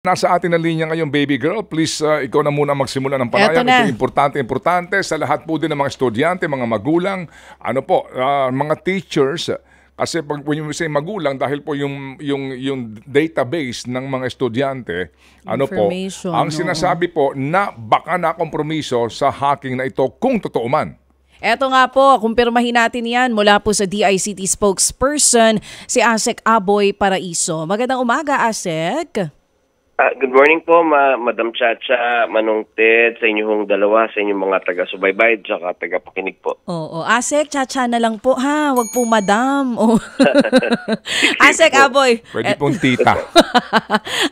Nasa atin na linya ngayon, baby girl. Please, ikaw na muna magsimula ng panayam. Ito importante sa lahat po din ng mga estudyante, mga magulang, mga teachers. Kasi pag when you say magulang, dahil po yung database ng mga estudyante, ang sinasabi po na baka na kompromiso sa hacking na ito kung totoo man. Eto nga po, kumpirmahin natin yan mula po sa DICT spokesperson, si Asek Aboy Paraiso. Magandang umaga, Asek. Good morning po, Madam Chacha, Manong Ted, sa inyong dalawa, sa inyong mga taga-subaybay, at taga-pakinig po. Oo, Asek, Chacha na lang po ha, wag po Madam. Asek Aboy. Pwede pong tita.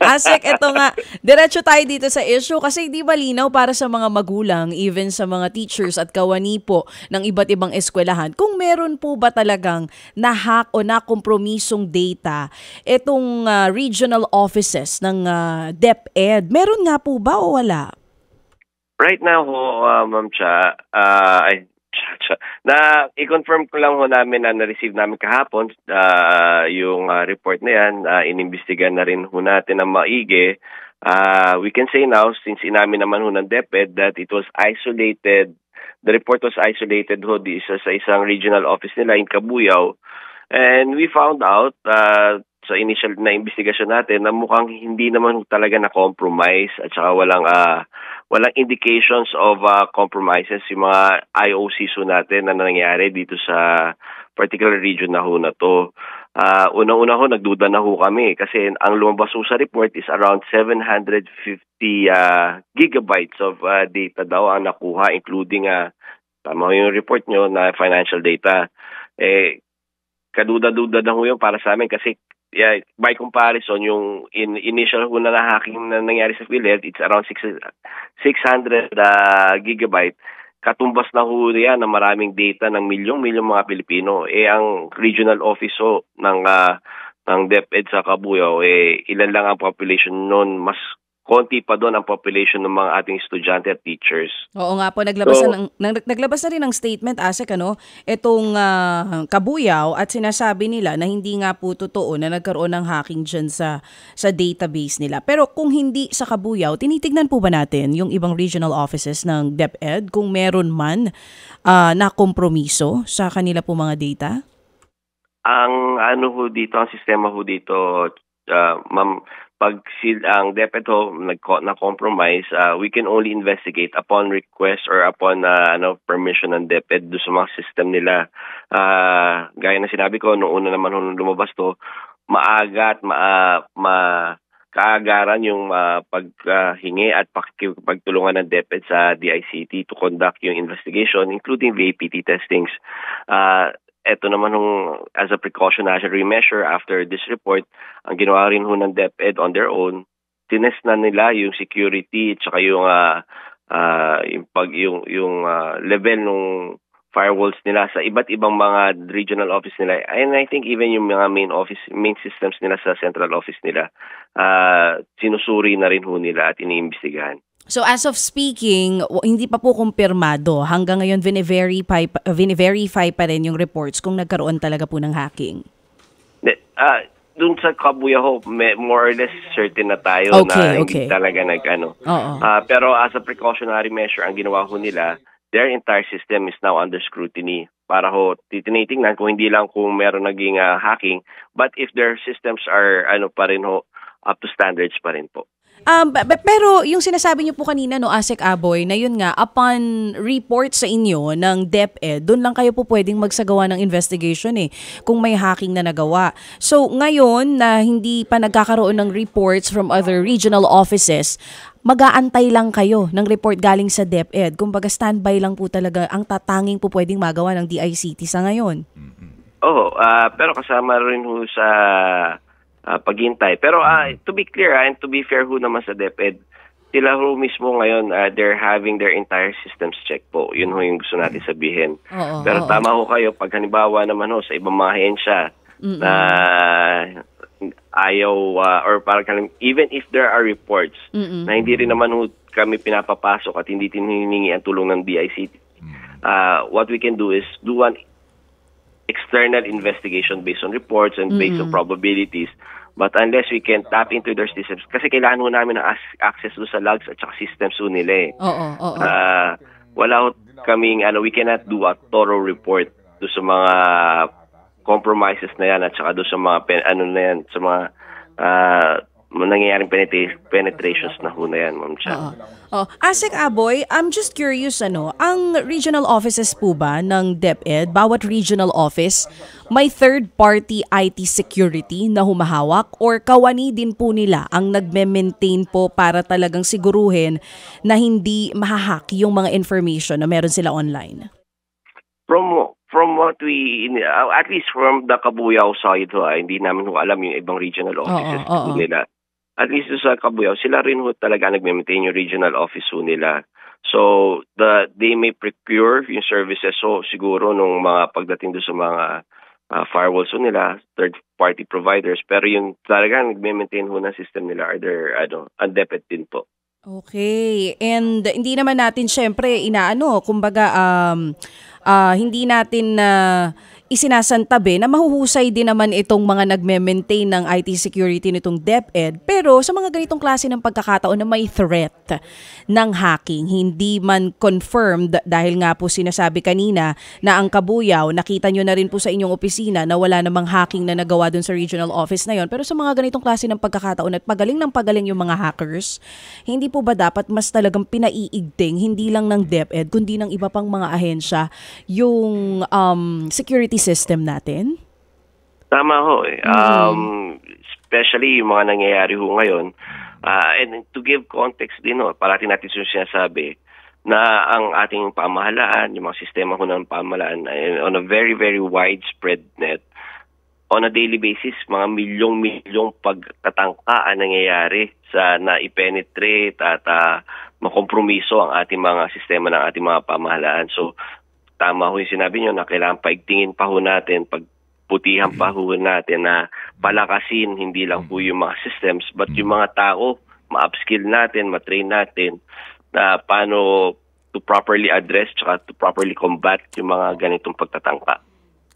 Asek, eto nga, diretso tayo dito sa issue kasi di malinaw para sa mga magulang, even sa mga teachers at kawani po ng iba't ibang eskwelahan, kung meron po ba talagang na-hack o na-kompromisong data itong regional offices ng DepEd. Meron nga po ba o wala? Right now ho, Ma'am Cha, na i-confirm ko lang ho namin na na-receive namin kahapon yung report na yan. Inimbestigan na rin ho natin ang maigi. We can say now, since inamin naman ho ng DepEd that it was isolated, the report was isolated ho sa isang regional office nila in Cabuyao. And we found out sa initial na investigasyon natin na mukhang hindi naman talaga na-compromise at saka walang indications of compromises yung mga IOCs natin na nangyari dito sa particular region na ho na to. Una-una ho, nagduda na ho kami kasi ang lumabas ho sa report is around 750 gigabytes of data daw ang nakuha, including tama yung report nyo na financial data. Kaduda-duda na ho yun para sa amin kasi by comparison, yung initial ho na hacking na nangyari sa PhilHealth, it's around 600 gigabyte. Katumbas na ho yan na maraming data ng milyong-milyong mga Pilipino. Ang regional office ho ng DepEd sa Cabuyao, ilan lang ang population noon, mas konti pa doon ang population ng mga ating estudyante at teachers. Oo nga po, naglabas na rin ng statement, Asek, itong Cabuyao at sinasabi nila na hindi nga po totoo na nagkaroon ng hacking dyan sa database nila. Pero kung hindi sa Cabuyao, tinitignan po ba natin yung ibang regional offices ng DepEd kung meron man na kompromiso sa kanila po mga data? Ang ang sistema ho dito, ma'am, pag ang DepEd ho na-compromise, we can only investigate upon request or upon permission ng DepEd do sa mga system nila. Gaya na sinabi ko, noong una naman nung lumabas to, maaga at kaagaran yung paghingi at pagtulungan ng DepEd sa DICT to conduct yung investigation, including VAPT testings. Ito naman as a precautionary measure after this report, ang ginawa rin ho ng DepEd on their own, tinest na nila yung security at saka yung level ng firewalls nila sa iba't ibang mga regional office nila. And I think even yung mga main systems nila sa central office nila, sinusuri na rin ho nila at iniimbestigahan. So as of speaking, hindi pa po kumpirmado. Hanggang ngayon, vine-verify pa rin yung reports kung nagkaroon talaga po ng hacking. Doon sa Cabuyao, more or less certain na tayo na hindi talaga pero as a precautionary measure, ang ginawa ho nila, their entire system is now under scrutiny. Para ho, tinitingnan kung hindi lang kung meron naging hacking, but if their systems are pa rin ho, up to standards pa rin po. Pero yung sinasabi niyo po kanina, Asek Aboy, na yun nga, upon report sa inyo ng DepEd, doon lang kayo po pwedeng magsagawa ng investigation kung may hacking na nagawa. So ngayon na hindi pa nagkakaroon ng reports from other regional offices, mag-aantay lang kayo ng report galing sa DepEd. Kumbaga standby lang po talaga ang tatanging po pwedeng magawa ng DICT sa ngayon. Pero kasama rin ho sa paghintay. Pero to be clear and to be fair ho naman sa DepEd, sila ho mismo ngayon, they're having their entire systems check po. Yun ho yung gusto natin sabihin. Pero tama ho kayo, pag halimbawa naman ho sa ibang mga ahensya na ayaw, or parang even if there are reports na hindi rin naman ho kami pinapapasok at hindi tinihingi ang tulong ng DICT, what we can do is do an external investigation based on reports and based on probabilities. But unless we can tap into their systems, kasi kailangan ho namin ng access do sa logs at saka systems ho nila eh. Oo. Wala ho kaming, we cannot do a thorough report do sa mga compromises na yan at saka do sa mga, sa mga nangyayaring penetrations na ho na yan, Ma'am Chan. ASEC Aboy, I'm just curious, ang regional offices po ba ng DepEd, bawat regional office, may third-party IT security na humahawak or kawani din po nila ang nagme-maintain po para talagang siguruhin na hindi mahahack yung mga information na meron sila online? From what we, at least from the Kabuyao side, hindi namin alam yung ibang regional offices nila. At least sa Kabuyao, sila rin talaga nag-maintain yung regional office nila. So, they may procure yung services. So, siguro nung mga pagdating doon sa mga firewalls nila, third-party providers. Pero yung talaga nag-maintain ng system nila, ang DepEd din po. Okay. And hindi naman natin syempre kumbaga hindi natin isinasantabi na mahuhusay din naman itong mga nagme-maintain ng IT security nitong DepEd. Pero sa mga ganitong klase ng pagkakataon na may threat ng hacking, hindi man confirmed dahil nga po sinasabi kanina na ang Kabuyao, nakita nyo na rin po sa inyong opisina na wala namang hacking na nagawa dun sa regional office na yon. Pero sa mga ganitong klase ng pagkakataon at pagaling ng pagaling yung mga hackers, hindi po ba dapat mas talagang pinaiigting, hindi lang ng DepEd, kundi ng iba pang mga ahensya, yung security system natin? Tama ho eh. Especially yung mga nangyayari ho ngayon. And to give context din parati natin sinasabi na ang ating pamahalaan, yung mga sistema ho ng pamahalaan on a very, very widespread net, on a daily basis, mga milyong pagtatangka ang nangyayari na i-penetrate at makompromiso ang ating mga sistema ng ating mga pamahalaan. So, tama ho yung sinabi nyo na kailangan paigtingin pa ho natin, pagputihan pa ho natin na palakasin hindi lang po yung mga systems but yung mga tao, ma-upskill natin, ma-train natin na paano to properly address tsaka to properly combat yung mga ganitong pagtatangka.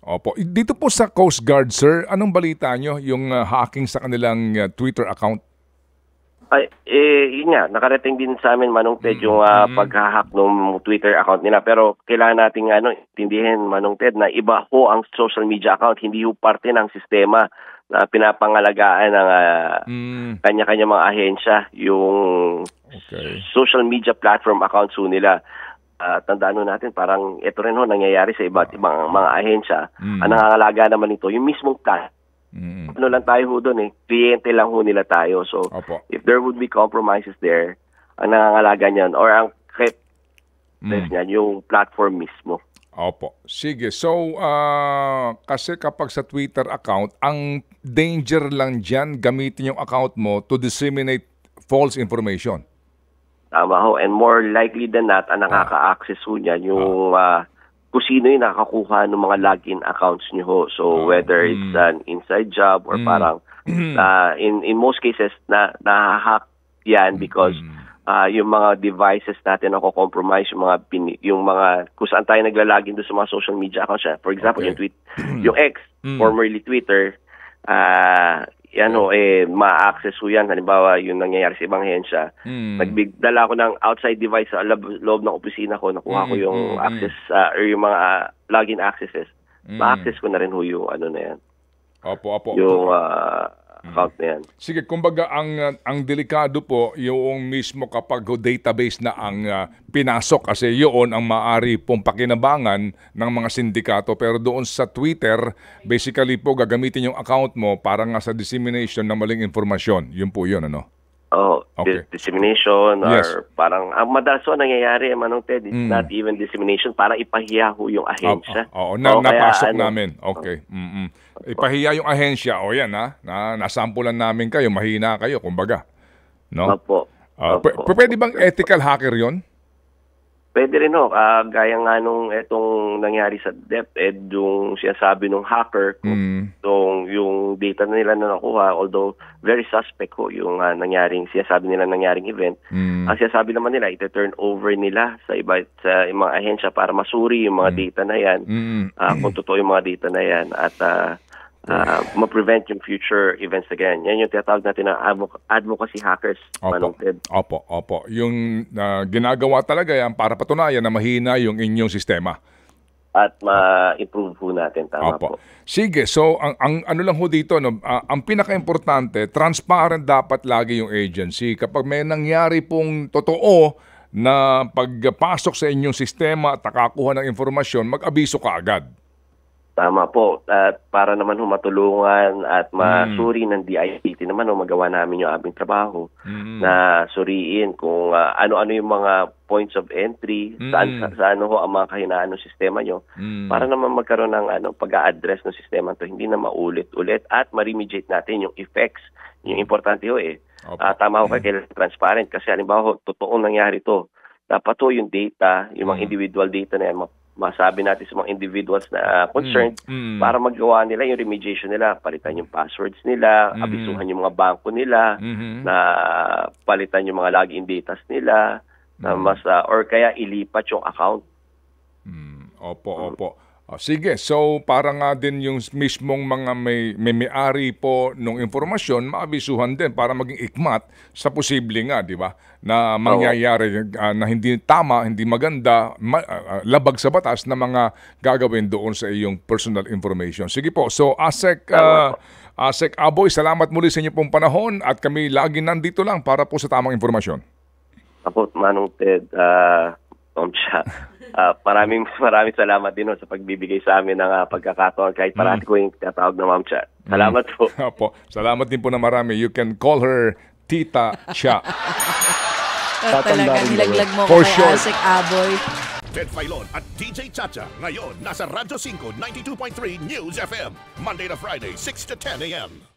Opo. Dito po sa Coast Guard, sir, anong balita nyo yung hacking sa kanilang Twitter account? Yun nga, nakarating din sa amin, Manong Ted, yung pag-hack ng Twitter account nila. Pero kailangan natin intindihin, Manong Ted, na iba ho ang social media account. Hindi ho parte ng sistema na pinapangalagaan ng kanya-kanya mga ahensya. Yung social media platform accounts ho nila. Tandaan ho natin, parang ito rin ho nangyayari sa iba't ibang mga ahensya. Ang nangangalaga naman ito, yung mismong platform. Ano lang tayo ho doon kliyente lang ho nila tayo. So, if there would be compromises there, ang nangangalaga niyan or ang niyan, yung platform mismo. Opo. Sige. So, kasi kapag sa Twitter account, ang danger lang dyan, gamitin yung account mo to disseminate false information. Tama ho. And more likely than not, ang nakaka-access ho niyan, yung kung sino yung nakakuha ng mga login accounts nyo ho. So, whether it's an inside job or parang, in most cases, na-hack yan because yung mga devices natin nako-compromise, yung mga kung saan tayo naglalagin doon sa mga social media accounts. For example, yung X, formerly Twitter, ma-access ho yan. Halimbawa, yung nangyayari sa ibang ahensya. Nagdala ko ng outside device sa loob ng opisina ko, nakuha ko yung access or yung mga login accesses. Ma-access ko na rin ho yung na yan. Opo. Yung account na yan. Sige, kumbaga ang delikado po yung mismo kapag database na ang pinasok kasi yun ang maaari pong pakinabangan ng mga sindikato. Pero doon sa Twitter, basically po gagamitin yung account mo para nga sa dissemination ng maling informasyon. Yun po yun, dissemination or parang ang madalas nangyayari, Manong Ted, it's not even dissemination, para ipahiya ho yung ahensya. Napasok namin. Okay. Ipahiya yung ahensya. Yan nasampulan namin kayo, mahina kayo, kumbaga. No? Opo. Pwede bang ethical hacker yon? Pwede rin ho. Gaya nga nung itong nangyari sa DepEd, yung sinasabi ng hacker, yung data na nila na nakuha, although very suspect ho yung sinasabi nila nangyaring event, ang sinasabi naman nila, ite-turn over nila sa mga ahensya para masuri yung mga data na yan, kung totoo yung mga data na yan. At ma-prevent yung future events again. Yan yung tinatawag natin na advocacy hackers. Opo. Yung ginagawa talaga yan para patunayan na mahina yung inyong sistema. At ma-improve po natin. Tama po. Sige, so ang ano lang ho dito, no, ang pinaka-importante, transparent dapat lagi yung agency. Kapag may nangyari pong totoo na pagpasok sa inyong sistema at nakakuha ng informasyon, mag-abiso ka agad. Tama po. At para naman matulungan at masuri ng DICT naman magawa namin yung aming trabaho na suriin kung ano-ano yung mga points of entry, saan ang mga kahinaan ng sistema nyo, para naman magkaroon ng pag-a-address ng sistema to, hindi na maulit-ulit at ma-remediate natin yung effects. Yung importante ho tama ho kaya transparent kasi halimbawa totoong nangyari to. Dapat ho yung data, yung mga individual data na yan, masabi natin sa mga individuals na concerned para magawa nila yung remediation nila, palitan yung passwords nila, abisuhan yung mga bangko nila, na palitan yung mga login data nila, na or kaya ilipat yung account. Opo. Sige, so para nga din yung mismong mga may-ari po ng informasyon, maabisuhan din para maging ikmat sa posible nga, di ba? Na mangyayari na hindi tama, hindi maganda, labag sa batas na mga gagawin doon sa iyong personal information. Sige po, so ASEC Aboy, salamat muli sa inyo pong panahon at kami lagi nandito lang para po sa tamang informasyon. Ako, Manong Ted, Tom Cha. Maraming salamat din sa pagbibigay sa amin ng pagkakataon kahit parati ko yung tatawag na Ma'am Cha. Salamat po. Salamat din po na marami. You can call her Tita Cha. Talaga nilaglag mo kay ASEC Aboy. Ted Filon at DJ Chacha ngayon nasa Radyo 5 92.3 News FM Monday to Friday 6 to 10 a.m.